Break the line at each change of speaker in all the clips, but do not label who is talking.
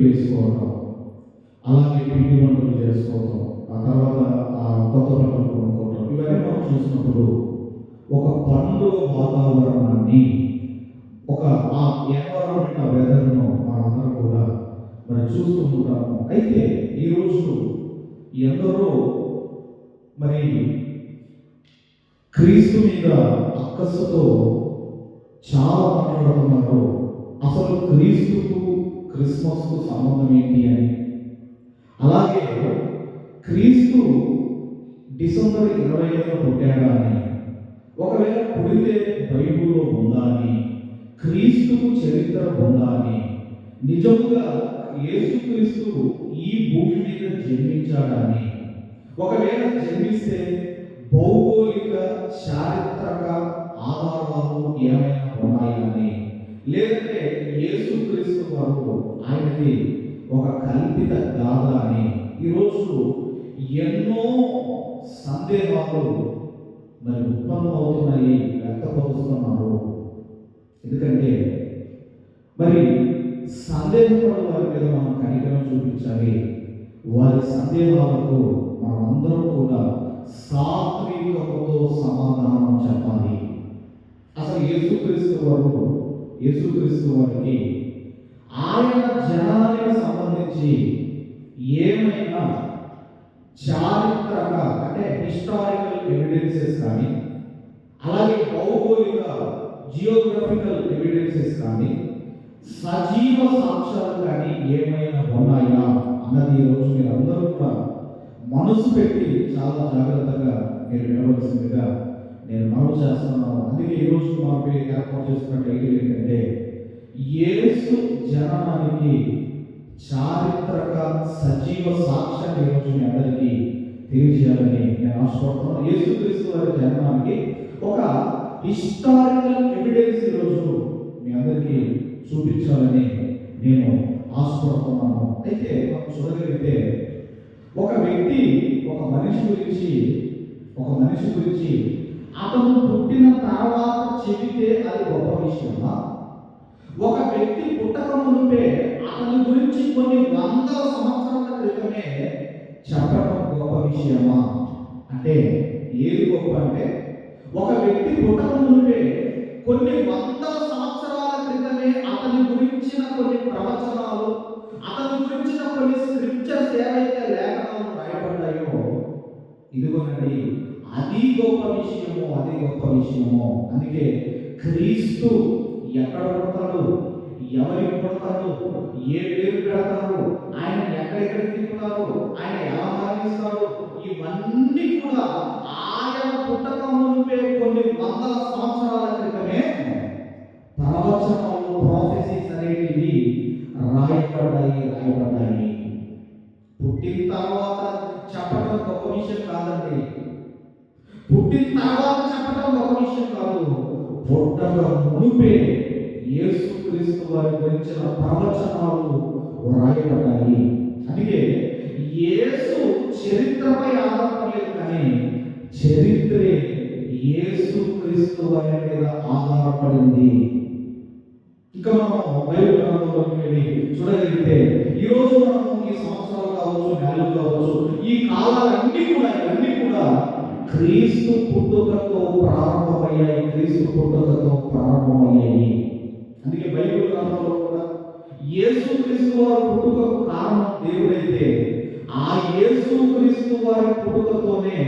చేసుకోవటం, అలాగే పిండి వంటలు చేసుకోవటం, ఆ తర్వాత ఆ కొత్త బట్టలు కొనుక్కోవటం, ఇవన్నీ మనం చూసినప్పుడు ఒక పండుగ వాతావరణాన్ని, ఒక ఆ ఎన్వైరన్మెంట్, ఆ వెదర్ను మనందరం కూడా మరి చూస్తూ ఉంటాము. అయితే ఈరోజు ఎందరో మరి క్రీస్తు మీద అక్కసుతో చాలా మాట్లాడుతున్నారు. అసలు క్రీస్తుకు క్రిస్మస్కు సంబంధం ఏంటి అని, అలాగే క్రీస్తు డిసెంబర్ 25న పుట్టాడా అని, ఒకవేళ పుడితే బైబిల్లో ఉందా అని, క్రీస్తుకు చరిత్ర ఉందా అని, నిజంగా యేసుక్రీస్తు ఈ భూమి మీద జన్మించాడని, ఒకవేళ జన్మిస్తే భౌగోళిక చారిత్రక ఆధారాలు ఏమైనా ఉన్నాయని, లేదంటే యేసుక్రీస్తు వారు ఆయనది ఒక కల్పిత గాథ అని ఈరోజు ఎన్నో సందేహాలు మరి ఉత్పన్నమవుతున్నాయి, వ్యక్తపరుస్తున్నారు. ఎందుకంటే మరి సందేహపడే వారి మీద మనం కనికరం చూపించాలి. వారి సందేహాలకు మనమందరం కూడా సాత్వికతతో సమాధానం చెప్పాలి. అసలు యేసుక్రీస్తు వారికి ఆయన జనానికి సంబంధించి ఏమైనా చారిత్రక అంటే హిస్టారికల్ ఎవిడెన్సెస్ కానీ, అలాగే భౌగోళిక జియోగ్రఫికల్ ఎవిడెన్సెస్ కానీ, సజీవ సాక్ష్యాలు కానీ ఏమైనా ఉన్నాయా అన్నది ఈరోజు మీరు అందరూ కూడా మనసు పెట్టి చాలా జాగ్రత్తగా మీరు వినవలసిందిగా నేను మనవి చేస్తున్నాను. అందుకే ఈరోజు మనపై ఏర్పాటు చేస్తున్న టైటిల్ ఏంటంటే యేసు జననానికి చారిత్రక సజీవ సాక్ష్యాన్ని ఈరోజు మీ అందరికీ తెలియజేయాలని నేను ఆశపడుతున్నాను. యేసుక్రీస్తు వారి జననానికి ఒక హిస్టారికల్ ఎవిడెన్స్ ఈరోజు మీ అందరికీ చూపించాలని నేను ఆశపడుతున్నాను. అయితే మనం చూడగలిగితే ఒక వ్యక్తి ఒక మనిషి గురించి అతను పుట్టిన తర్వాత చెబితే అది గొప్ప విషయమా? ఒక వ్యక్తి పుట్టక మునుపే అతని గురించి కొన్ని వందల సంవత్సరాల క్రితమే చెప్పడం గొప్ప విషయమా? అంటే ఏది గొప్ప అంటే, ఒక వ్యక్తి పుట్టక మునుపే కొన్ని వందల సంవత్సరాల క్రితమే అతని గురించిన కొన్ని ప్రవచనాలు, అతని గురించిన కొన్ని స్క్రిప్చర్స్ ఏవైతే లేఖనాలు రాయబడ్డాయో, ఇదిగోనండి అది గొప్ప విషయము. అందుకే క్రీస్తు ఎక్కడ పుడతాడు, ఎవరికి పుడతాడు, ఏ పేరు పెడతారు, ఆయన ఎక్కడెక్కడ తిప్పుతారు, ఆయన ఎలా మరణిస్తాడు, ఇవన్నీ కూడా ఆయన పుట్టక మునిపే కొన్ని వందల సంవత్సరాల క్రితమే ప్రవచనాలు, ప్రాఫెసీస్ అనేటివి రాయబడ్డాయి. పుట్టిన తర్వాత చెప్పడం గొప్ప విషయం కాదండి. పుట్టక మునిపే యేసుక్రీస్తు వారి గురించిన ప్రవచనాలు రాయబడ్డాయి. అందుకే యేసు చరిత్రపై ఆధారపడలేదు, కానీ చరిత్రే యేసుక్రీస్తు వారి మీద ఆధారపడింది. ఇంకా మనం బైబిల్ గ్రంథంలోకి వెళ్ళి చూడగలిగితే ఈరోజు మనము ఈ సంవత్సరాలు కావచ్చు, నెలలు కావచ్చు, ఈ కాలాలన్నీ కూడా ఇవన్నీ కూడా క్రీస్తు పుట్టుకతో ప్రారంభమయ్యాయి. అందుకే బైబిల్ గ్రంథంలో కూడా యేసుక్రీస్తు వారి పుట్టుకకు కారణం దేవుడైతే, ఆ యేసుక్రీస్తు వారి పుట్టుకతోనే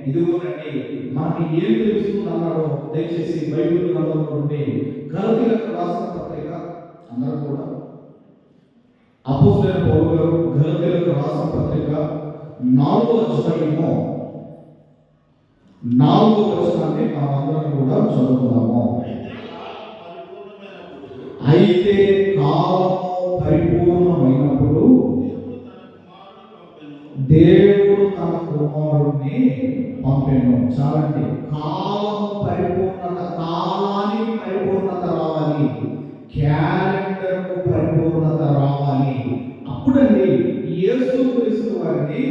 ఇదిగోనండి మనకి ఏం తెలుస్తుంది అన్నాడో దయచేసి బైబిల్ గ్రంథంలో నుండి గలతీయులకు రాసిన పత్రిక, అందరూ కూడా అపోస్తలుడైన పౌలు గారు గలతీయులకు రాసిన పత్రిక 4వ అధ్యాయము 4వ వచనాన్ని మనమందరం కూడా చదువుకుందాము. అయితే కాలము పరిపూర్ణమైనప్పుడు దేవుడు తన కుమారుణ్ణి పంపెను. చాలండి, కాలము పరిపూర్ణత, కాలానికి పరిపూర్ణత రావాలి, క్యాలెండర్కు పరిపూర్ణత రావాలి. అప్పుడండి యేసుక్రీస్తు వారిని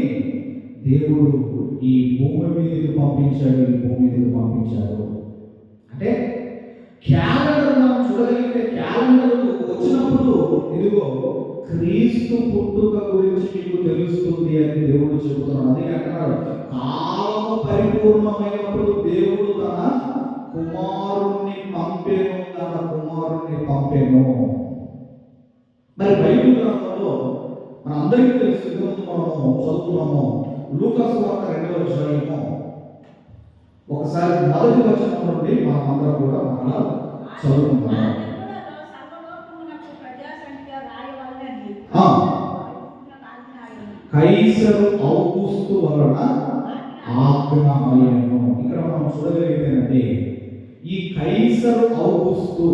దేవుడు ఈ భూమి మీదకి పంపించాడు. అంటే క్యాలెండర్ మనం చూడగలిగితే, క్యాలెండర్ వచ్చినప్పుడు ఇదిగో క్రీస్తు పుట్టుక గురించి మీకు తెలుస్తుంది అని దేవుడు చెబుతున్నాడు. అది అంటున్నాడు, కాలము పరిపూర్ణమైనప్పుడు దేవుడు తన కుమారుణ్ణి పంపెను. మరి బైబిల్ గ్రంథంలో మన అందరికీ తెలుసు, మనము చదువుతున్నాము, లూకా సువార్త 2వ అధ్యాయము ఒకసారి మొదటి వచనం నుండి మనం అందరం కూడా మరలా చదువుకుందాం. కైసరు ఔగుస్తు వలన ఆజ్ఞ అయ్యను. ఇక్కడ మనం చూడగలిగితేనండి, ఈ కైసరు ఔగుస్తు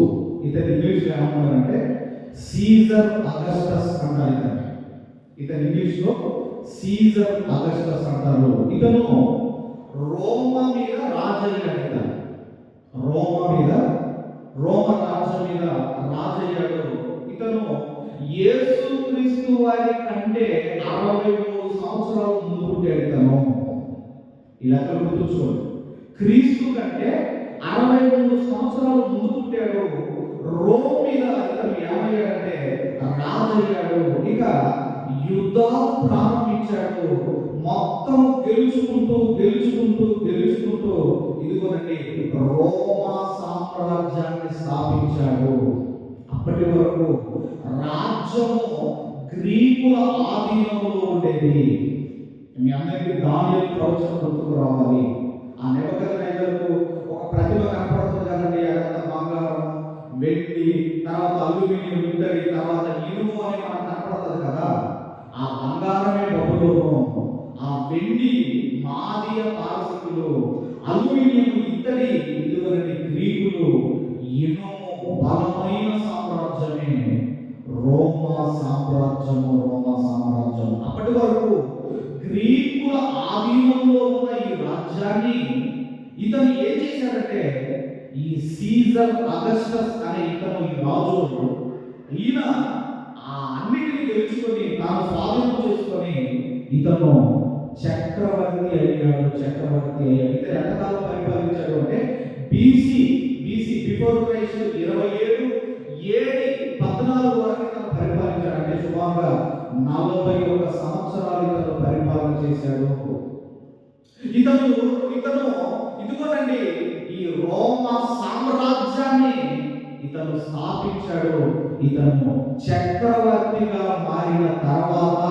ఇతని ఇంగ్లీష్లో ఏమన్నారంటే సీజర్ అగస్టస్ అంటారు. ఇతని ఇంగ్లీష్లో సీజర్ అగస్టస్ అంటారు. ఇతను రోమా మీద రాజయ్యాడు. రోమ రాజ్యం మీద రాజయ్యాడు. ఇతను యేసుక్రీస్తు వారి కంటే 63 సంవత్సరాల ముందు పుట్టాడు. ఇతను ఈ లెక్కలు గుర్తుంచుకోండి. క్రీస్తు కంటే 63 సంవత్సరాల ముందు పుట్టాడు. రోమ్ మీద ఇతను ఏమయ్యాడంటే రాజయ్యాడు. ఇక యుద్ధాలు ప్రారంభించాడు. మొత్తం గెలుచుకుంటూ ఇదిగోనండి రోమా సామ్రాజ్యాన్ని స్థాపించాడు. అప్పటి వరకు రాజ్యము గ్రీకుల ఆధీనంలో ఉండేది. మీ అందరికీ దానియేలు ప్రవచనం గుర్తుకు రావాలి. ఆ నెబుకద్నెజరుకు ఒక ప్రతిమ కనపడుతుంది కదండి, అదంతా బంగారం, వెండి, తర్వాత అల్యూమినియం, ఇత్తడి, తర్వాత ఇనుము అని మనకు కనపడుతుంది కదా. ఆ బంగారమే బబులోను, ఆ వెండి మాదియ పారసీకులు, అల్యూమినియం, ఇత్తడి ఇదివరటి గ్రీకులు, ఇనుము బలమైన సామ్రాజ్యమే రోమా సామ్రాజ్యము. అప్పటి వరకు గ్రీకుల ఆధీనంలో ఉన్న ఈ రాజ్యాన్ని ఇతను ఏం చేశాడంటే, ఈ సీజర్ అగస్టస్ అనే ఇతను ఈ రాజు, ఈయన ఆ అన్నిటిని తెలుసుకొని తాను స్వాధీనం చేసుకొని ఇతను చక్రవర్తి అయ్యాడు. ఇతను ఎంతకాలం పరిపాలించాడు అంటే బీసీ బిఫోర్ క్రైస్ట్ 27 AD 14 వరకు ఇతను పరిపాలించాడు. అంటే సుమారుగా 41 సంవత్సరాలు ఇతను పరిపాలన చేశాడు. ఇతను ఇదిగోనండి ఈ రోమా సామ్రాజ్యాన్ని ఇతను స్థాపించాడు. ఇతను చక్రవర్తిగా మారిన తర్వాత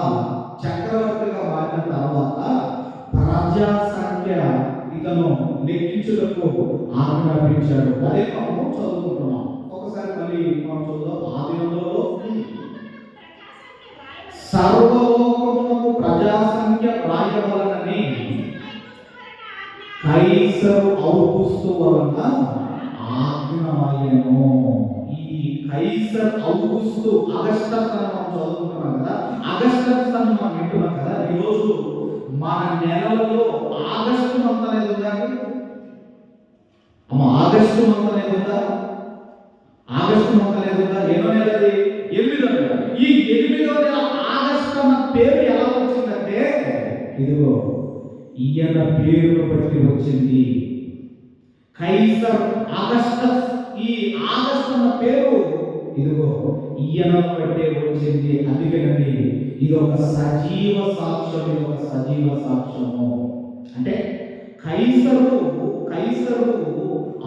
ప్రజా సంఖ్య ఇతను లెక్కించుటకు ఆజ్ఞాపించాడు. అదే మనము చదువుకుంటున్నాం. ఒకసారి మళ్ళీ మనం చదువుదాం. ఆదిలో సర్వలోకమునకు ప్రజా సంఖ్య రాయవలనని కైసరు ఔగుస్తు వలన ఆజ్ఞ అయ్యను. ఈ కైసర్ ఔగుస్తు అగస్టస్ అని మనం చదువుకుంటున్నాం కదా, అగస్టస్ అని మనం వింటున్నాం కదా. ఈరోజు మన నెలలో ఆగస్టు మంత్ అనేది ఉందా? ఆగస్టు మంత్ అనేది ఉందా? ఎన్నో నెలది? 8వ నెల. ఈ 8వ నెల ఆగస్టు అన్న పేరు ఎలా వచ్చిందంటే, ఇదిగో ఈయన పేరును బట్టి వచ్చింది. కైసర్ అగస్టస్, ఈ ఆగస్టు అన్న పేరు ఇదిగో ఈయన బట్టే వచ్చింది. అందుకేనండి ఇది ఒక సజీవ సాక్ష్యము. అంటే కైసరు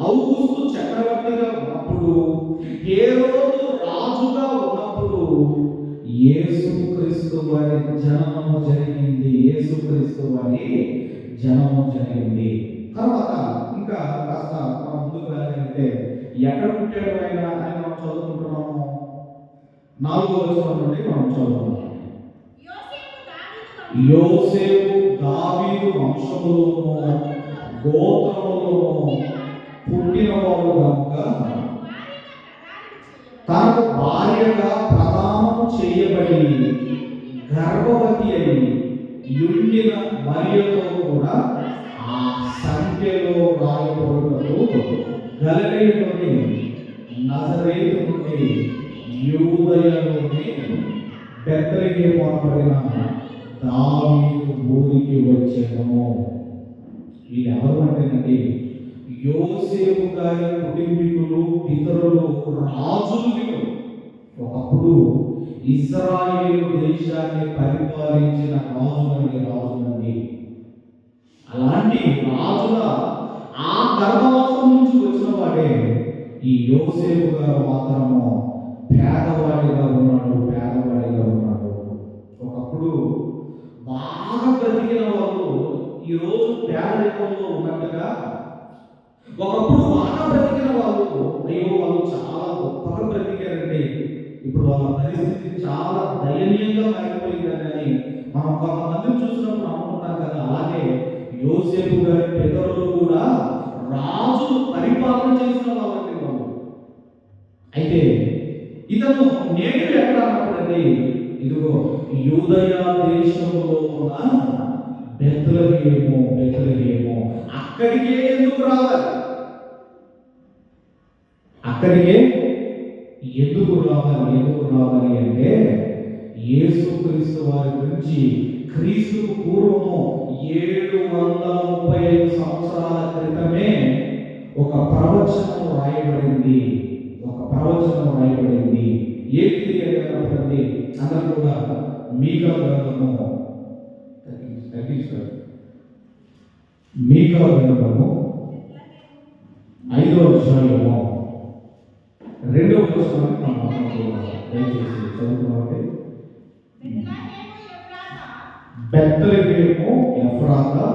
ఔగుస్తు చక్రవర్తిగా ఉన్నప్పుడు, హేరోదు రాజుగా ఉన్నప్పుడు యేసుక్రీస్తు వారి జననము జరిగింది. తర్వాత ఇంకా కాస్త మనం ముందుకు వెళ్ళాలంటే ఎక్కడ పుట్టాడు ఆయన అని మనం చదువుకుంటున్నాము. 4వ వచనం నుండి మనం చదువుకుంటాం. యోసేపు దావీదు వంశములోను గోత్రములోను పుట్టినవాడు కనుక తనకు భార్యగా ప్రదానము చేయబడి గర్భవతి అయి యుండిన మరియతో కూడా ఆ సంఖ్యలో రాయబడుటకు గలిలయలోని నజరేతు నుండి యూదయలోని బెత్లెహేము అనబడిన దావీదు ఊరికి వచ్చెను. వీళ్ళెవరు అంటేనండి యోసేపు గారి కుటుంబీకులు, ఇతరులు, రాజులు. ఒకప్పుడు ఇశ్రాయేలు దేశాన్ని పరిపాలించిన రాజునండి. అలాంటి రాజుల ఆ గర్భవాసం నుంచి వచ్చిన వాడే ఈ యోసేపు గారు మాత్రము పేదవాడిగా ఉన్నాడు. ఒకప్పుడు బాగా బ్రతికిన వాళ్ళు ఈరోజు పేదరికంలో ఉన్నట్టుగా, ఒకప్పుడు బాగా బ్రతికిన వాళ్ళు అయ్యో వాళ్ళు చాలా గొప్పగా బ్రతికారండి, ఇప్పుడు వాళ్ళ పరిస్థితి చాలా దయనీయంగా మారిపోయిందని మనం కొంతమందిని చూసినప్పుడు అనుకుంటాం కదా. అలాగే యోసేపు గారి పితరులు కూడా రాజులు పరిపాలన చేసిన వాళ్ళండి వాళ్ళు. అయితే ఇతను నేడు ఎక్కడ అన్నప్పుడండి, ఇదిగో యూదయ దేశంలో ఉన్న బెత్లెహేము. అక్కడికే ఎందుకు రావాలి? ఎందుకు రావాలి అంటే యేసుక్రీస్తు వారి గురించి క్రీస్తుకు పూర్వము 735 సంవత్సరాల క్రితమే ఒక ప్రవచనం రాయబడింది. ఏంటి అన్నప్పుడు అందరూ కూడా మీకా గ్రంథము 5వ అధ్యాయము 2వ వచనాన్ని దయచేసి చదువుతున్నామండి. బెత్లెహేము ఎఫ్రాతా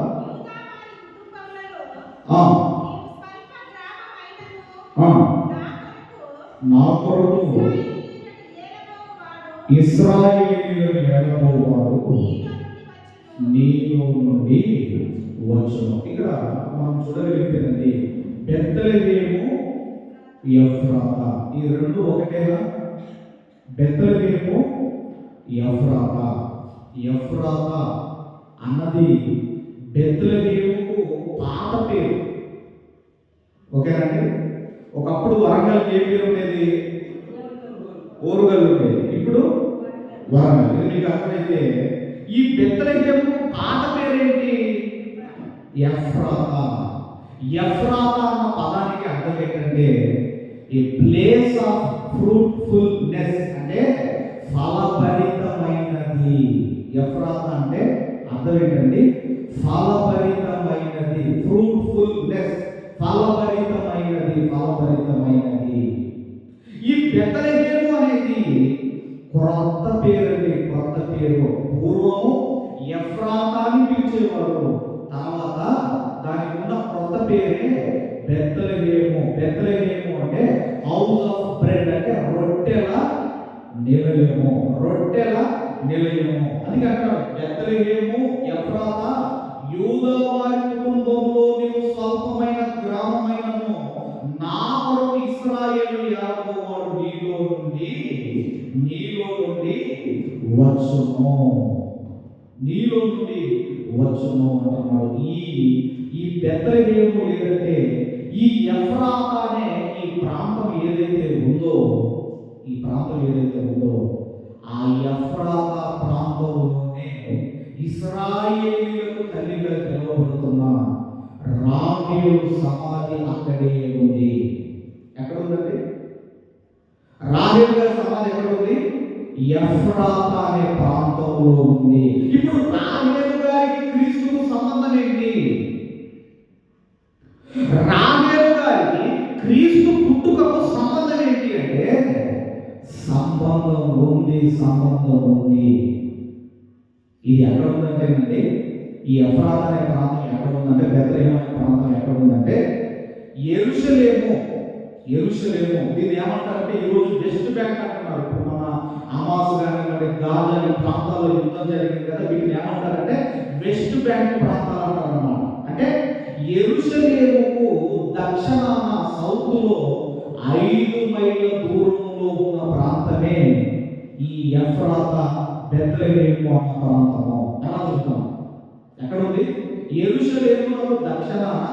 నా కొరకు ఇశ్రాయేలీయులను ఏలబోవాడు నీలో నుండి వచ్చును. ఇక్కడ మనం చూడగలిగితేనండి, బెత్లెహేము ఎఫ్రాతా ఈ రెండు ఒకటేనా? బెత్లెహేము ఎఫ్రాతా అన్నది బెత్లెహేముకు పాత పేరు. ఓకేనండి. ఒకప్పుడు వరంగల్కి ఏ పేరు ఉండేది? ఓరుగల్ ఉండేది. ఇప్పుడు వరంగల్. ఇది మీకు అర్థమైతే ఈ బెత్లెహేముకు పాత పేరేంటి? ఎఫ్రాతా అన్న పదానికి అర్థం ఏంటంటే ఏ ప్లేస్ ఆఫ్ ఫ్రూట్ఫుల్నెస్, అంటే ఫలభరితమైనది. ఎఫ్రాతా అంటే అర్థం ఏంటండి? ఫలభరితమైనది. ఫ్రూట్ఫుల్నెస్, ఫలభరితమైనది. ఈ బెత్లెహేము అనేది కొత్త పేరు. పూర్వము ఎఫ్రాతా అని పిలిచేవారు. తర్వాత దానికి ఉన్న కొత్త పేరే బెత్లెహేము అంటే హౌస్ ఆఫ్ బ్రెడ్, అంటే రొట్టెల నిలయము. అందుకే అంటారు బెత్లెహేము ఎఫ్రాతా యూదా వారి కుటుంబంలో నీవు స్వల్పమైన గ్రామమైనను నా కొరకు ఇశ్రాయేలు యాకోబు నీలో నుండి వచ్చును అంటున్నాడు. ఈ బెత్లెహేము లేదంటే ఈ ఎఫ్రాతా అనే ఈ ప్రాంతం ఏదైతే ఉందో ఆ ఎఫ్రాతా ప్రాంతంలోనే ఇశ్రాయేలీయులకు తల్లిగా పిలువబడుతున్న రాహేలు సమాధి అక్కడే ఉంది. ఎక్కడ ఉందండి? రాహేలు గారి సమాధి ఎక్కడ ఉంది? ఎఫ్రాతా అనే ప్రాంతంలో ఉంది. ఇప్పుడు రాహేలు గారికి క్రీస్తుకు సంబంధం ఏంటి? రాహేలు గారికి క్రీస్తు పుట్టుకకు సంబంధం ఏంటి అంటే సంబంధం ఉంది. ఇది ఎక్కడ ఉందంటేనండి, ఈ ఎఫ్రాతా అనే ప్రాంతం ఎక్కడ ఉందంటే, బెత్లెహేము అనే ప్రాంతం ఎక్కడ ఉందంటే యెరూషలేము. దీన్ని ఏమంటారంటే ఈరోజు వెస్ట్ బ్యాంక్ అంటున్నారు. ఇప్పుడు మన హమాస్ కానివ్వండి, గాజా ఈ ప్రాంతాల్లో యుద్ధం జరిగింది కదా, వీటిని ఏమంటారంటే వెస్ట్ బ్యాంక్ ప్రాంతాలు అంటారు అన్నమాట. అంటే యెరూషలేముకు దక్షిణాన సౌత్లో 5 మైళ్ళ దూరంలో ఉన్న ప్రాంతమే ఈ ఎఫ్రాతా బెత్లెహేము అన్న ప్రాంతము. ఎలా చూద్దాం? ఎక్కడ ఉంది? యెరూషలేమునకు దక్షిణాన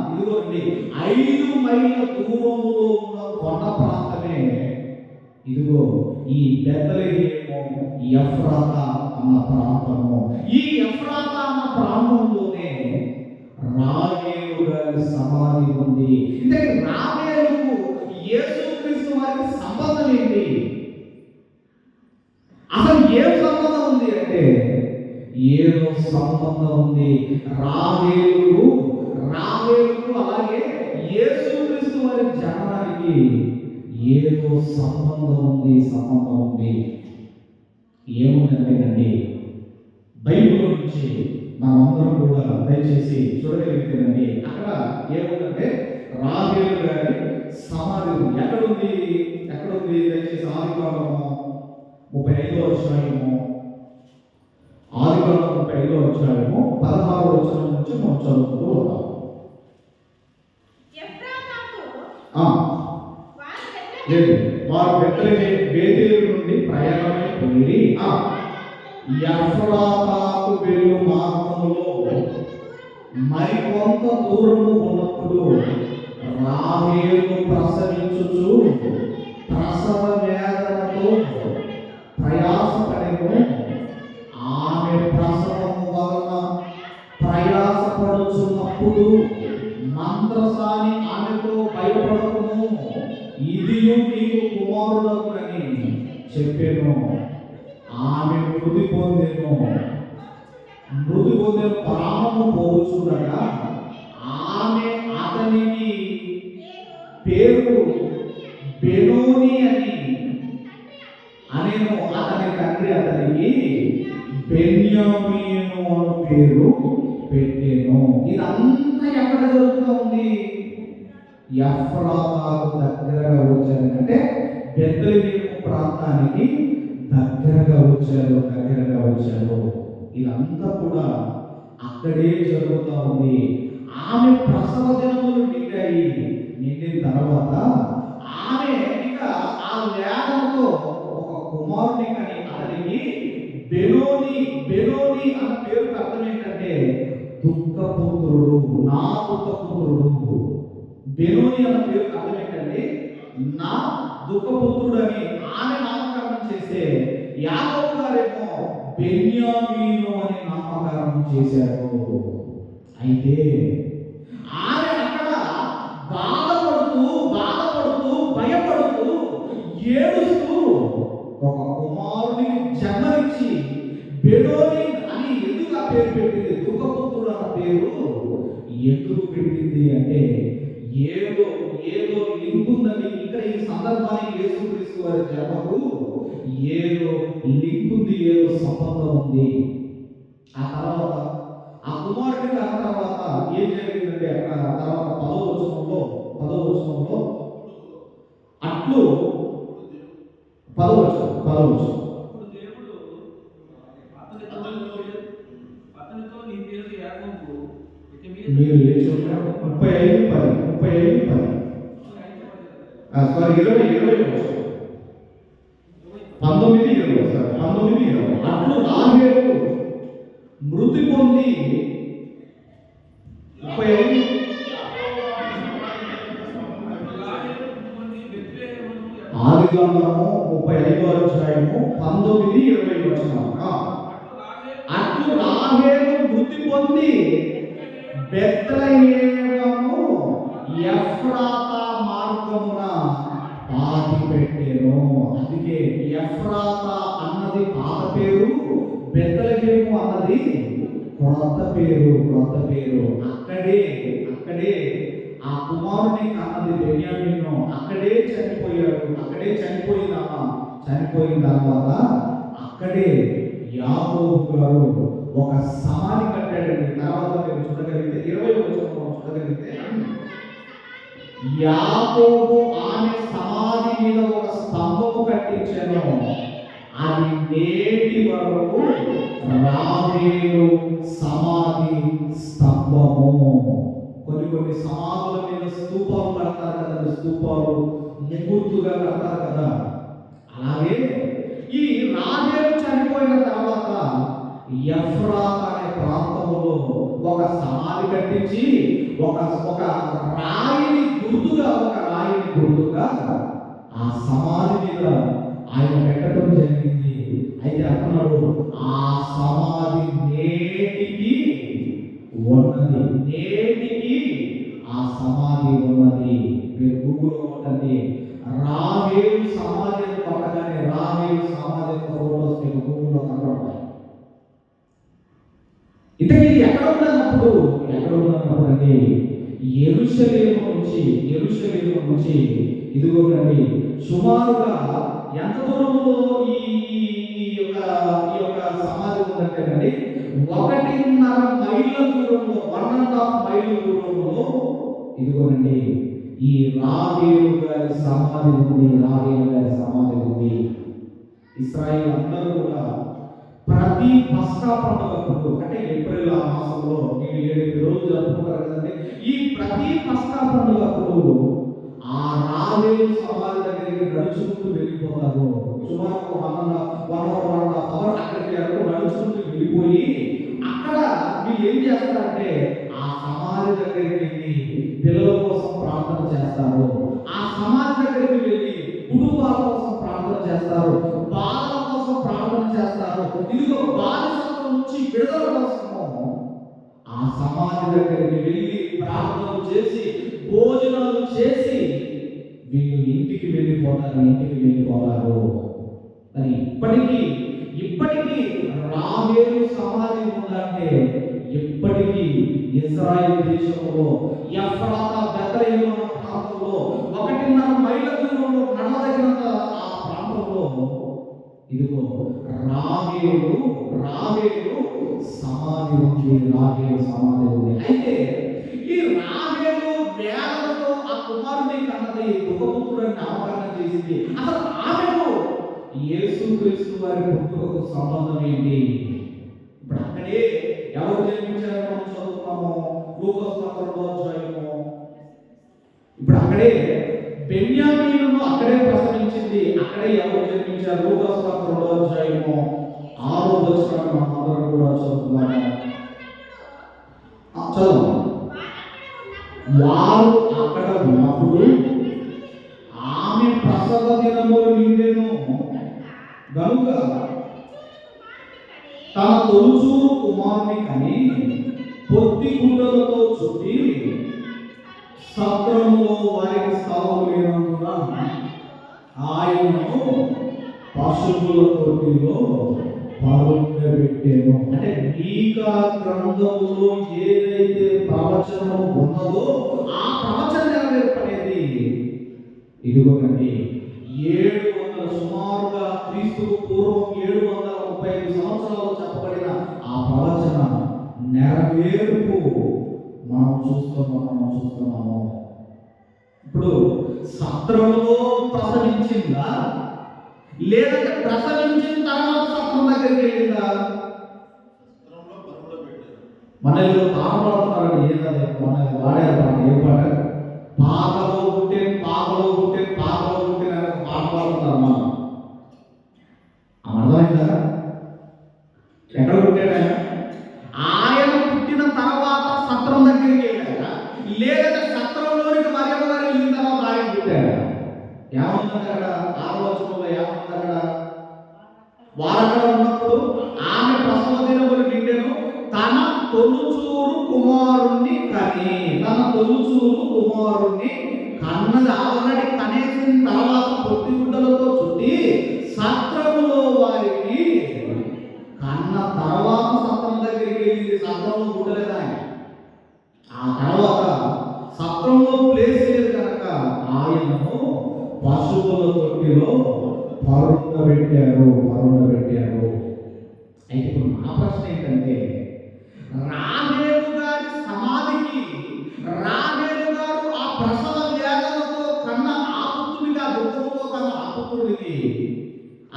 ఇదిగోండి 5 మైళ్ళ దూరంలో ఉన్న కొండ ప్రాంతమే ఇదిగో ఈ బెత్లెహేము ఎఫ్రాతా అన్న ప్రాంతము. ఈ ఎఫ్రాతా అన్న ప్రాంతంలోనే రాహేలు గారి సమాధి ఉంది. అంటే రాహేలుకు యేసుక్రీస్తు వారికి సంబంధం ఏంటి? అసలు ఏం సంబంధం ఉంది అంటే ఏదో సంబంధం ఉంది. రాహేలుకు అలాగే యేసుక్రీస్తు వారి జననానికి ఏదో సంబంధం ఉంది. ఏముందంటేనండి, బైబిల్ నుంచి మనమందరం కూడా దయచేసి చూడగలిగితేనండి, అక్కడ ఏముందంటే రాహేలు గారి సమాధి ఎక్కడుంది? దయచేసి ఆదికాండము 35వ అధ్యాయము 16వ వచనం నుంచి మనం చదువుతూ ఉన్నాం. వారు బేతేలు నుండి ప్రయాణమై పోయి ఎఫ్రాతాకు వెళ్ళు మార్గంలో మరికొంత దూరము ఉన్నప్పుడు రాహేలు ప్రసవించుచు ప్రసవ వేదనతో ప్రయాసపడెను. ఆమె ప్రసవము వలన ప్రయాసపడుచున్నప్పుడు మంత్రసాని ఆమెతో భయపడకుము, ఇదియు నీకు కుమారుడని చెప్పాను. ఆమె మృతి పొందెను. ప్రాణము పోచుండగా ఆమె అతనికి పేరు బెనోని అనేను. అతని తండ్రి అతనికి బెన్యామీను అను పేరు పెట్టెను. ఇదంతా ఎక్కడ జరుగుతుంది? ఎఫ్రాతాకు దగ్గరగా వచ్చారు, అంటే బెత్లెహేము ప్రాంతానికి దగ్గరగా వచ్చారు. ఇదంతా కూడా అక్కడే జరుగుతూ ఉంది. ఆమె ప్రసవ దినములు నిండిన తర్వాత ఆమె ఇక ఆ వేదంతో ఒక కుమారుని కని అతనికి బెనోని అన్న పేరుకి అర్థం ఏంటంటే దుఃఖపుత్రుడు, నా దుఃఖపుత్రుడు. బెనోని అన్న పేరుకి అర్థం ఏంటంటే నా దుఃఖపుత్రుడు అని ఆమె నామకరణం చేస్తే యాకోబు గారేమో బెన్యామీను అని నామకరణం చేశారు. అయితే ఆమె అక్కడ బాధపడుతూ భయపడుతూ ఏడుస్తూ ఒక కుమారుడికి జన్మనిచ్చి బెనోని అని ఎందుకు ఆ పేరు పెట్టింది? దుఃఖపుత్రుడు అన్న పేరు ఎందుకు పెట్టింది అంటే ఏదో లింక్ ఉందని. ఇక్కడ ఈ సందర్భానికి యేసుక్రీస్తు వారి జన్మకు ఏదో లింక్ ఉంది, ఏదో సంబంధం ఉంది. ఆ తర్వాత ఆ కుమారుడికి ఆ తర్వాత ఏం జరిగిందంటే అక్కడ తర్వాత 10వ వచనంలో అట్లు 10వ వచనం మీరు లేచి 35:10 సారీ 20 అట్లు రాహేలు మృతి పొంది 35 ఆదికాండము 35వ అధ్యాయము 19-20 వచనం. అట్లు రాహేలు మృతి పొంది బెత్లెహేము ఎఫ్రాతా మార్గమున పాతి పెట్టెను. అందుకే ఎఫ్రాతా అన్నది పాత పేరు, బెత్లెహేము అన్నది క్రొత్త పేరు. అక్కడే ఆ కుమారుని కన్నది బెన్యామీను. అక్కడే చనిపోయాడు. చనిపోయిన తర్వాత అక్కడే యాకోబు గారు ఒక సమాధి కట్టాడండి. తర్వాత మీరు చూడగలిగితే 20వ వచనంలో చూడగలిగితే యాకోబు ఆమె సమాధి మీద ఒక స్తంభము కట్టించాను. అది నేటి వరకు రాహేలు సమాధి స్తంభము. కొన్ని సమాధుల మీద స్తూపాలు కడతారు కదా, స్తూపాలు ముగ్గురుగా కడతారు కదా. అలాగే ఈ రాహేలు చనిపోయిన తర్వాత ఎఫ్రాతా అనే ప్రాంతంలో ఒక సమాధి కట్టించి ఒక రాయిని గుర్తుగా ఆ సమాధి మీద ఆయన పెట్టడం జరిగింది. అయితే అంటున్నాడు ఆ సమాధి నేటికి ఆ సమాధి ఉన్నది. మీరు గూగుల్లో కొట్టండి, రాహేలు సమాధి కొట్టగానే రాహేలు సమాధి ఫోటోస్ ఇంతకీ ఇది ఎక్కడ ఉన్నప్పుడు అండి యెరూషలేము నుంచి ఇదిగోనండి సుమారుగా ఎంత దూరంలో ఈ యొక్క సమాధి ఉందంటేనండి 1.5 మైళ్ళ దూరంలో 1.5 మైళ్ళ దూరంలో ఇదిగోనండి ఈ రాహేలు గారి సమాధి ఉంది. ఇశ్రాయేలు అందరూ కూడా ప్రతి పస్కా పండుగప్పుడు అంటే ఏప్రిల్ ఆ మాసంలో మీరు 7 రోజులు జరుపుకుంటారు కదండి. ఈ ప్రతి పస్కా పండుగప్పుడు ఆ రాహేలు సమాధి దగ్గరికి నడుచుకుంటూ వెళ్ళిపోతారు. సుమారు 1 అవర్ అక్కడికి నడుచుకుంటూ వెళ్ళిపోయి అక్కడ వీళ్ళు ఏం చేస్తారంటే ఆ సమాధి దగ్గరికి వెళ్ళి పిల్లల కోసం ప్రార్థన చేస్తారు. ఆ సమాధి దగ్గరికి వెళ్ళి కుటుంబాల కోసం ప్రార్థన చేస్తారు, బాలల కోసం ప్రార్థన చేస్తారు. ఇదిగో బానిసత్వం నుంచి విడుదల కోసము ఆ సమాధి దగ్గరికి వెళ్ళి ప్రార్థనలు చేసి భోజనాలు చేసి వీళ్ళు ఇంటికి వెళ్ళిపోతారు. కానీ ఇప్పటికీ రాహేలు సమాధి ఉందంటే ఇప్పటికీ ఇశ్రాయేలు దేశంలో ఎఫ్రాతా బెత్లెహేము ప్రాంతంలో 1.5 మైళ్ళ దూరంలో నడవదగినంత ఆ ప్రాంతంలో ఇదిగో రాహేలు సమాధి ఉంది. అయితే ఈ రాహేలు వేదనతో ఆ కుమారుని కన్నది దుఃఖపుత్రుడని నామకరణం చేసింది. అసలు ఆమెకు యేసుక్రీస్తు వారి పుట్టుకకు సంబంధం ఏంటి? ఇప్పుడు అక్కడే ఎవరు జన్మించారో మనం చదువుతున్నాము లూకాసు 2వ అధ్యాయము. ఇప్పుడు అక్కడే బెన్యామీనును అక్కడే ప్రసవించింది. అక్కడే ఎవరు జన్మించారు? లూకాసు 2వ అధ్యాయము 6వ వచనాన్ని మనం అందరం కూడా చదువుతున్నాము. చదువు. వారు అక్కడ ఉన్నప్పుడు ఆమె ప్రసవ దినములు నిండెను గనుక తన తొలుచూరు కుమారుని కని పొత్తి గుడ్డలతో చుట్టి సత్రములో వారికి స్థలము లేనందున ఆయనను పశువుల తొట్టిలో పరుండబెట్టెను. అంటే మీకా గ్రంథములో ఏదైతే ప్రవచనము ఉన్నదో ఆ ప్రవచన నెరవేర్పనేది ఇదిగోనండి 700 సుమారుగా క్రీస్తుకు పూర్వం 735 సంవత్సరాలు చెప్పబడిన ఆ ప్రవచన నెరవేర్పు మనం చూస్తున్నాము. ఇప్పుడు సత్రములో ప్రసవించిందా లేదంటే ప్రసవించిన తర్వాత సత్రం దగ్గరికి వెళ్ళిందా? మనలో పాపడుతున్నారండి. ఏదైనా మన వాడారు ఏ పాట పాకలో పుట్టే పాట పాడుతున్నారు. మనం అర్థమైందా? ఎక్కడ పుట్టాడా? ఆయన పుట్టిన తర్వాత సత్రం దగ్గరికి వెళ్ళాడా లేదంటే సత్రంలోనికి మరియమ్మ గారు వెళ్ళిన తర్వాత ఆయన పుట్టాడా? ఏముంది అక్కడ? 6వ వచనంలో ఏముంది అక్కడ? వారక్కడ ఉన్నప్పుడు ఆమె ప్రసవ దినములు నిండెను తన తొలుచూరు కుమారుణ్ణి కన్నది. ఆల్రెడీ కనేసిన తర్వాత పొత్తి గుడ్డలతో చుట్టి సత్రములో వారికి కన్న తర్వాత సత్రం దగ్గరికి వెళ్ళింది. సత్రంలో గుడ్డలేదు ఆయన. ఆ తర్వాత సత్రంలో ప్లేస్ లేదు కనుక ఆయనను పశువుల తొట్టిలో పరుండబెట్టారు. అయితే ఇప్పుడు నా ప్రశ్న ఏంటంటే రాహేలు గారి సమాధికి రాహేలు గారు ఆ ప్రసవ వేదనతో కన్న ఆ పుత్రుడికి ఆ దుఃఖంతో కన్న ఆ పుత్రుడికి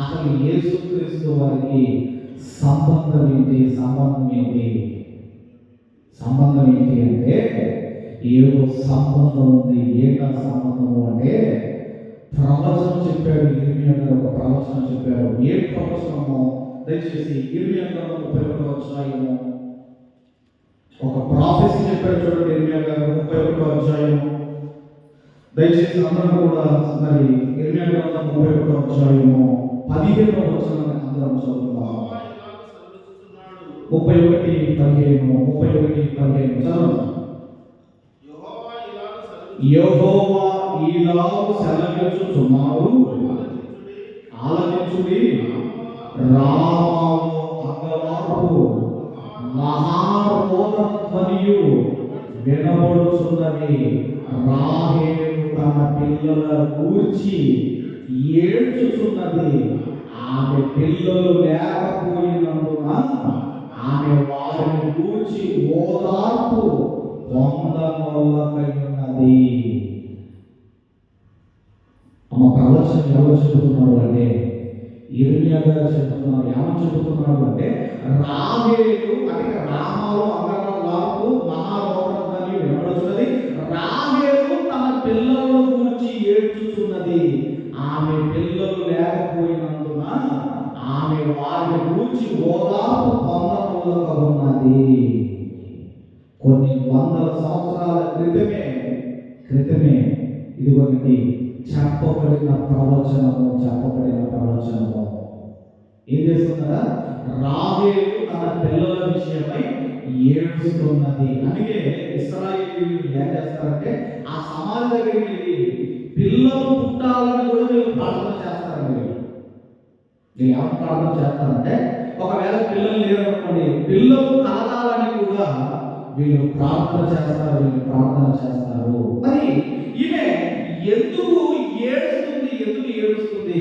అసలు యేసుక్రీస్తు వారికి సంబంధం ఏంటి అంటే ఏదో సంబంధం ఉంది. ఏంటా సంబంధము అంటే ప్రవచనం చెప్పాడు. ఇర్మియా గారు ఒక ప్రవచనం చెప్పారు. ఏ ప్రవచనమో దయచేసి ఇర్మియా గారు 31వ అధ్యాయము ఒక ప్రాఫెసీ చెప్పాడు చూడండి. ఇర్మియా గారు 31వ అధ్యాయము దయచేసి అందరూ కూడా మరి ఇర్మియా గారు 31వ అధ్యాయము 15వ వచనాన్ని అందరం చదువుతాం. 31:15 చదవండి. యెహోవా ఇలాగు సెలవిచ్చుచున్నాడు, ఆలకించుడి. రామాలో అగవార్పు మహా రోదన ధ్వనియు వినబడుచున్నది. రాహేలు తన పిల్లల గూర్చి ఏడ్చుచున్నది. ఆమె పిల్లలు లేకపోయినందున ఆమె వారిని గూర్చి ఓదార్పు పొందనొల్లకయున్నది. అమ్మ ప్రవచనం ఎవరు చెబుతున్నారు అంటే ఇర్మియా గారు చెబుతున్నారు. ఏమని చెబుతున్నాడు అంటే రాహేలు అంటే రామాలో అంగలాపు మహారోధనని వినబడుతున్నది. రాహేలు తన పిల్లలను గురించి ఏడ్చుచున్నది. ఆమె పిల్లలు లేకపోయినందున ఆమె వారిని గురించి ఓదార్పు పొందనొల్లకయున్నది. కొన్ని వందల సంవత్సరాల క్రితమే ఇదిగోనండి చెప్పబడిన ప్రవచనము ఏం చేస్తుందా? రాహేలు తన పిల్లల విషయమై ఏడుస్తున్నది. అందుకే ఇశ్రాయేలీయులు ఏం చేస్తారంటే ఆ సమాధి దగ్గరికి వెళ్ళి పిల్లలు పుట్టాలని కూడా వీళ్ళు ప్రార్థన చేస్తారు. వీళ్ళు ఏమని ప్రార్థన చేస్తారంటే ఒకవేళ పిల్లలు లేరనుకోండి, పిల్లలు కలగాలని కూడా వీళ్ళు ప్రార్థన చేస్తారు. మరి ఈమె ఎందుకు ఏడుస్తుంది?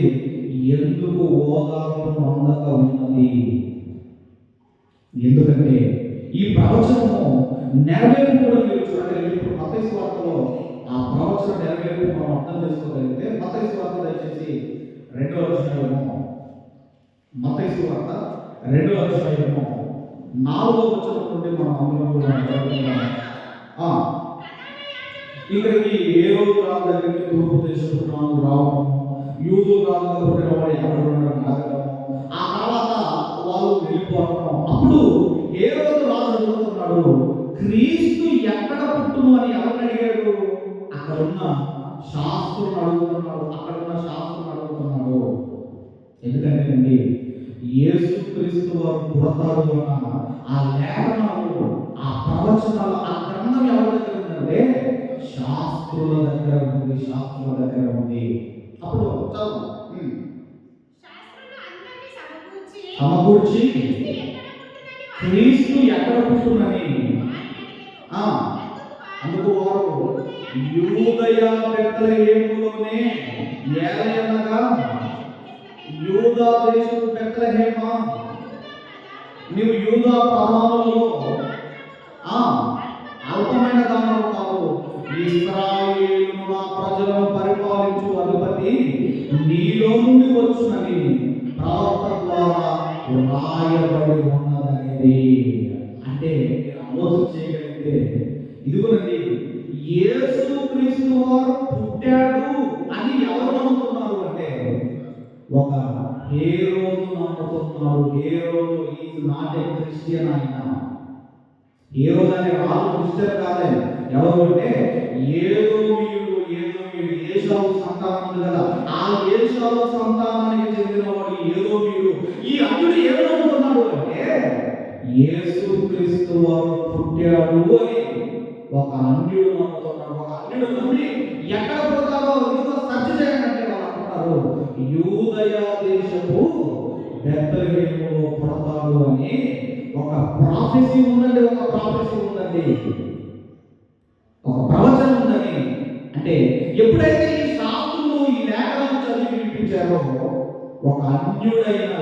ఎందుకు ఓదార్పు పొందక ఉన్నది? ఎందుకంటే ఈ ప్రవచనము నెరవేర్పు కూడా మీరు చూడండి. ఇప్పుడు మత్తయి సువార్తలో ఆ ప్రవచన నెరవేర్పు మనం అర్థం చేసుకోగలిగితే మత్తయి సువార్త దయచేసి 2వ అధ్యాయము, మత్తయి సువార్త 2వ అధ్యాయము 4వ వచనం నుండి మనం అందులో చదువుకుందాం. ఇక్కడికి ఏ రోజు రాజు దగ్గరికి తూర్పు దేశపు రాజు రావడం, యూదు రాజు దగ్గర వాడు ఎక్కడ ఉండడం ఆగడం, ఆ తర్వాత వాళ్ళు వెళ్ళిపోవడం. అప్పుడు ఏ రోజు రాజు అడుగుతున్నాడు, క్రీస్తు ఎక్కడ పుట్టును అని ఎవరిని అడిగాడు? అక్కడున్న శాస్త్రులను అడుగుతున్నాడు. ఎందుకంటే యేసు క్రీస్తు వారు పుడతాడు అన్న ఆ లేఖనాలు, ఆ ప్రవచనాలు, ఆ గ్రంథం ఎవరి దగ్గర ఉందంటే శాస్త్రుల దగ్గర ఉంది. అప్పుడు సమకూర్చి క్రీస్తు ఎక్కడ పుట్టునని అందుకు వారు యూదయ బెత్లెహేములోనే ఏలయనగా యూదా దేశపు బెత్లెహేమా, నీవు యూదా ప్రధానులలో అల్పమైన దానము కాదు, ఇశ్రాయేలు నా ప్రజలను పరిపాలించు అధిపతి నీలో నుండి వచ్చునని ప్రవక్త ద్వారా రాయబడి ఉన్నదనేది. అంటే ఆలోచన చేయగలిగితే ఇదిగోనండి, యేసు క్రీస్తు వారు పుట్టాడు అని ఎవరు నమ్ముతున్నారు అంటే ఒక హేరోదు నమ్ముతున్నారు. హేరోదు ఈజ్ నాట్ ఏ క్రిస్టియన్. ఆయన హేరోదు అనే రాజు క్రిస్టియన్ కాదే. ఎవరు అంటే ఏదోమీయుడు ఏశావు సంతానం ఉంది కదా, ఆ ఏశావు సంతానానికి చెందినవాడు ఏదోమీయుడు. ఈ అన్యుడు ఏమి నమ్ముతున్నాడు అంటే యేసు క్రీస్తు వారు పుట్టాడు అని ఒక అన్యుడు నమ్ముతున్నాడు. ఒక అన్యుడు నమ్మి ఎక్కడ పుడతారో ఎందుకో సెర్చ్ చేయాలంటే వాళ్ళు అంటున్నారు యూదయ దేశపు బెత్లెహేములో పుడతాడు అని ఒక ప్రాఫెసీ ఉందండి. ఒక ప్రవచనం ఉందని. అంటే ఎప్పుడైతే ఈ శాస్త్రులు ఈ లేఖలను చదివి వినిపించారో ఒక అన్యుడైన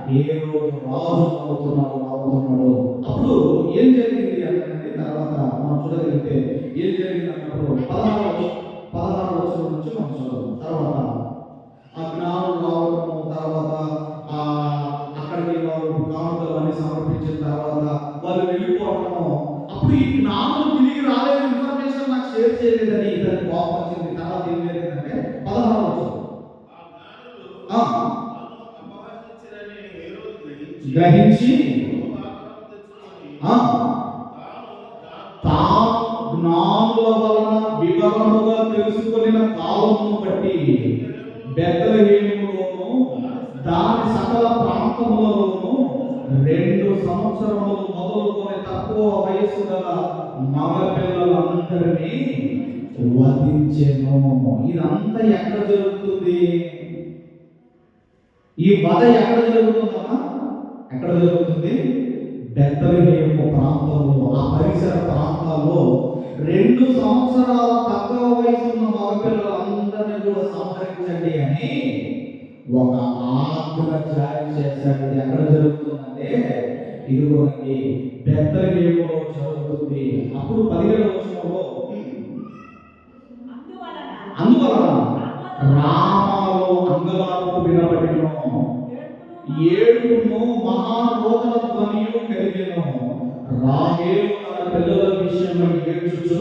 హేరోదు రాజు నవ్వుతున్నాడు. అప్పుడు ఏం జరిగింది అంటే తర్వాత మనం చూడగలిగితే ఏం జరిగింది అన్నప్పుడు 16వ వచనం నుంచి మనం చదువు. తర్వాత ఆ జ్ఞానం రావడము, తర్వాత అక్కడికి వాళ్ళు కానుకలు అన్ని సమర్పించిన తర్వాత వాళ్ళు వెళ్ళిపోవడము. అప్పుడు ఈ జ్ఞానం తిరిగి రాలేదు, ఇన్ఫర్మేషన్ నాకు షేర్ చేయలేదని ఇతని కోపం వచ్చింది. తర్వాత ఏం జరిగిందంటే 16వ వచనం గ్రహించి తాను జ్ఞానుల వలన వివరముగా తెలుసుకొనిన కాలమును బట్టి బెత్లెహేములోను దాని సకల ప్రాంతములలోను 2 సంవత్సరములు మొదలుకొని తక్కువ వయస్సు గల మగ పిల్లలందరినీ వధించెను. ఇదంతా ఎక్కడ జరుగుతుంది? ఈ వధ ఎక్కడ జరుగుతుంది? బెత్లెహేము ప్రాంతంలో, ఆ పరిసర ప్రాంతాల్లో 2 సంవత్సరాల తక్కువ వయసు ఉన్న మగపిల్లలందరినీ కూడా సంహరించండి అని ఒక ఆజ్ఞ జారీ చేశాడు. ఇది ఎక్కడ జరుగుతుందంటే ఇదిగోనండి బెత్లెహేములో జరుగుతుంది. అప్పుడు 17వ వచనంలో అందువలన రామాలో అంగలార్పు వినబడెను, ఏడుపును మహారోదన ధ్వనియు కలిగెను. రాహేలు తన పిల్లల విషయమై ఏడ్చుచు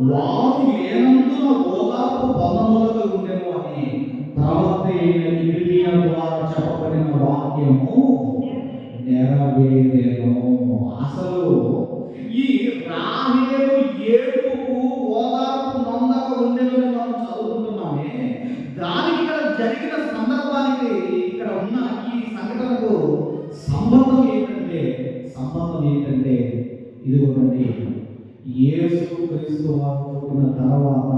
వారు లేనందున ఓదార్పు పొందనొలక ఉండెను అని ప్రవక్త అయిన యిర్మీయా ద్వారా చెప్పబడిన వాక్యము నెరవేరెను. అసలు ఈ రాహేలు ఏడుపుకు ఓదార్పు నొందక ఉండెను మనం చదువుకుంటున్నామే, దానికి ఇక్కడ జరిగిన సందర్భానికి ఇక్కడ ఉన్న ఈ సంఘటనకు సంబంధం ఏంటంటే ఇదిగోనండి యేసు క్రీస్తు వారు పుట్టిన తర్వాత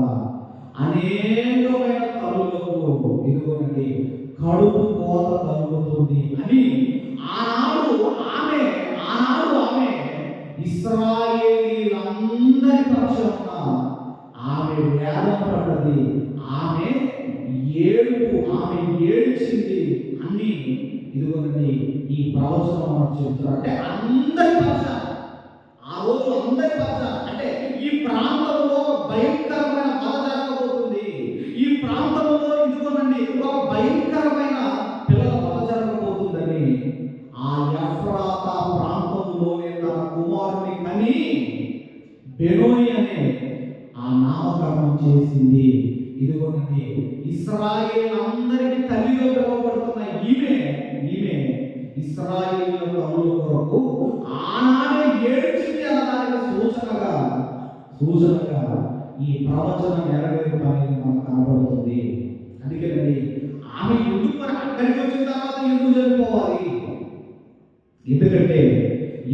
అనేకమైన తల్లులకు ఇదిగోనండి కడుపు కోత కలుగుతుంది అని ఆనాడు ఆమె ఇశ్రాయేలీలందరి పక్షాన ఆమె వేదన పడ్డది, ఆమె ఏడ్చింది అన్ని ఇదిగోనండి ఈ ప్రవచనం మనం చెప్తున్నారు. అంటే అందరి పక్షాన, ఆ రోజు అందరి పక్షాన, అంటే ఈ ప్రాంతంలో భయంకరమైన బాధ జరగబోతుంది, ఈ ప్రాంతంలో ఇదిగోనండి ఒక భయంకరమైన పిల్లల బాధ జరగబోతుందని ఆ ఎఫ్రాతా ప్రాంతంలోనే తన కుమారుని కని బెనోయి అనే ఆ నామకరణం చేసింది. ఇదిగోనండి ఇశ్రాయేలు అందరికీ తల్లిగా పిలువబడుతున్న ఈమె ఇశ్రాయేలు కన్నుల కొరకు ఆనాడే ఏడ్చింది అనడానికి సూచనగా ఈ ప్రవచన నెరవేర్పు అనేది మనకు కనబడుతుంది. అందుకేనండి ఆమె ఎందుకు మరి అక్కడికి వచ్చిన తర్వాత ఎందుకు చనిపోవాలి? ఎందుకంటే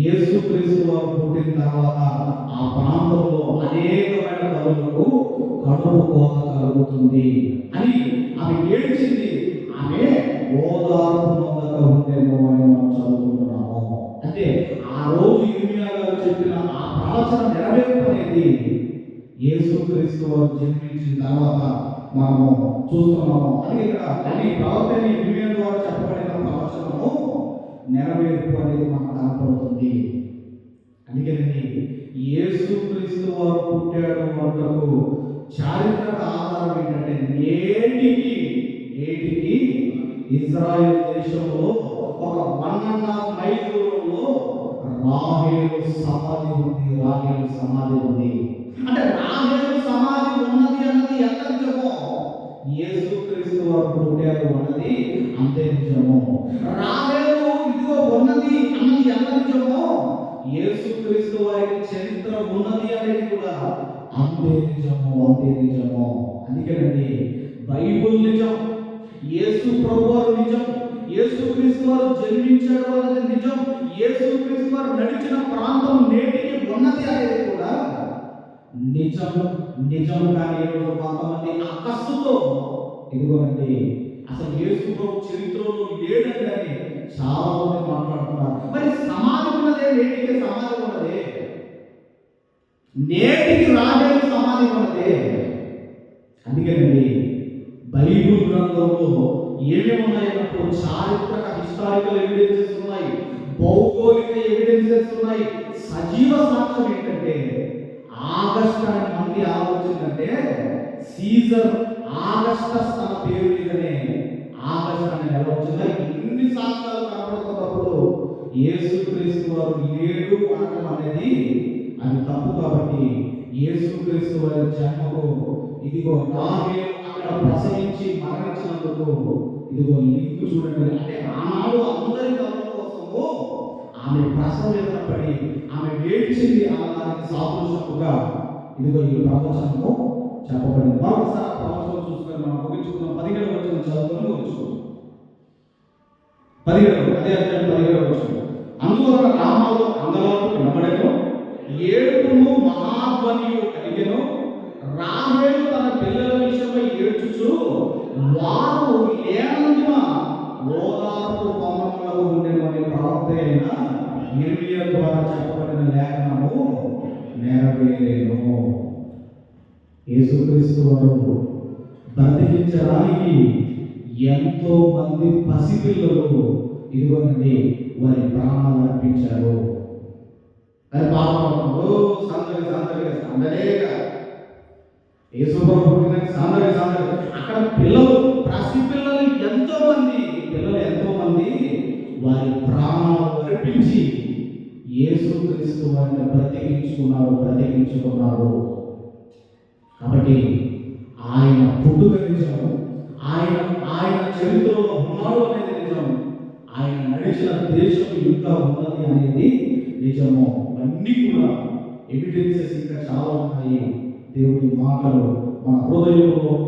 యేసుక్రీస్తు వారు పుట్టిన తర్వాత ఆ ప్రాంతంలో అనేకమైన తల్లులకు కడుపు కోత కలుగుతుంది అని ఆమె ఏడ్చింది. ఆమె ఓదార్పు నొందక ఉండేమో అని మనం చదువుకుంటున్నాము. అంటే ఆ రోజు యిర్మీయా గారు చెప్పిన ఆ ప్రవచన నెరవేర్పు అనేది యేసుక్రీస్తు వారు జన్మించిన తర్వాత మనము చూస్తున్నాము. అది ఇక్కడ ప్రవక్త యిర్మీయా ద్వారా చెప్పబడిన ప్రవచనము నెరవేర్పు అనేది మనకు కనపడుతుంది. అందుకేనండి యేసుక్రీస్తు వారు పుట్టాడు అంటకు చారిత్రక ఆధారం ఏంటంటే నేటికి ఇజ్రాయెల్ దేశంలో ఒక 1.5 మైల్ దూరంలో రాహేలు సమాధి ఉంది. అంటే రాహేలు సమాధి ఉన్నది అన్నది ఎంత నిజమో యేసుక్రీస్తు వారు పుట్టారు అన్నది అంతే నిజము. రాహేలు ఇదిగో ఉన్నది అన్నది ఎంత నిజమో యేసుక్రీస్తు వారి చరిత్ర ఉన్నది అనేది కూడా అంతే నిజము. అందుకేనండి బైబిల్ నిజం, యేసు ప్రభువారు నిజం, యేసుక్రీస్తు వారు జన్మించాడు అనేది నిజం, యేసుక్రీస్తు వారు నడిచిన ప్రాంతం నేటికి ఉన్నది అనేది కూడా నిజం. కానీ కొంతమంది అకస్సుతో ఇదిగోనండి అసలు యేసు ప్రభు చరిత్రలో లేదని చాలా మంది మాట్లాడుతున్నారు. మరి సమాధి ఉన్నదే, నేటికి రాహేలు సమాధి ఉన్నదే. అందుకేనండి బైబిల్ గ్రంథంలో ఏమేమి ఉన్నాయన్నప్పుడు చారిత్రక హిస్టారికల్ ఎవిడెన్సెస్ ఉన్నాయి, భౌగోళిక ఎవిడెన్సెస్ ఉన్నాయి. సజీవ సాక్ష్యం ఏంటంటే ఆగస్ట్ అని మంది ఆలోచిందంటే సీజర్ ఆగస్టస్ తన పేరు మీదనే ఆగస్ట్ అని నెల వచ్చిందా. ఇన్ని సాక్ష్యాలు కనబడుతున్నప్పుడు యేసుక్రీస్తు వారు లేడు అనడం అనేది అది తప్పు. కాబట్టి యేసుక్రీస్తు వారి జన్మకు ఇదిగో రాహేలు అక్కడ ప్రసవించి మరణించినందుకు ఇదిగో లింక్ చూడండి. అంటే ఆనాడు అందరి తల్లుల కోసము ఆమె ప్రసవేదన పడి ఆమె ఏడ్చింది అన్నదానికి సాదృశ్యముగా ఇదిగో ఈ ప్రవచనము చెప్పబడింది. మరొకసారి ప్రవచనం చూసుకొని మనం ముగించుకున్నాం. 17వ వచనం చదువుకొని వచ్చుకున్నాం. 17వ వచనం. అందువలన రామాలో అంగలార్పు వినబడెను, ఏడుపును మహాధ్వనియు కలిగెను. రాహేలు తన పిల్లల విషయమై ఏడ్చుచు వారు లేనందున ఓదార్పు పొందనలకు ఉండెను అని ప్రవక్త అయిన యిర్మీయా రాయబడిన లేఖనము నెరవేరేను. యేసుక్రీస్తు వారు బ్రతికించడానికి ఎంతో మంది పసిపిల్లలు ఇదిగోనండి వారి ప్రాణాలు అర్పించారు. అది పాపంలో సందడిగా యేసుప్రభు సందడి అక్కడ పసిపిల్లలు ఎంతో మంది వారి ప్రాణాలు అర్పించి యేసుక్రీస్తు వారిని బ్రతికించుకున్నారు. కాబట్టి ఆయన పుట్టుక నిజం, ఆయన చరిత్రలో ఉన్నాడు అనేది నిజం, ఆయన నడిచిన దేశం ఇంకా ఉన్నది అనేది నిజము. అన్నీ కూడా ఎవిడెన్సెస్ ఇంకా చాలా ఉన్నాయి. దేవుని మాటలు మన హృదయంలో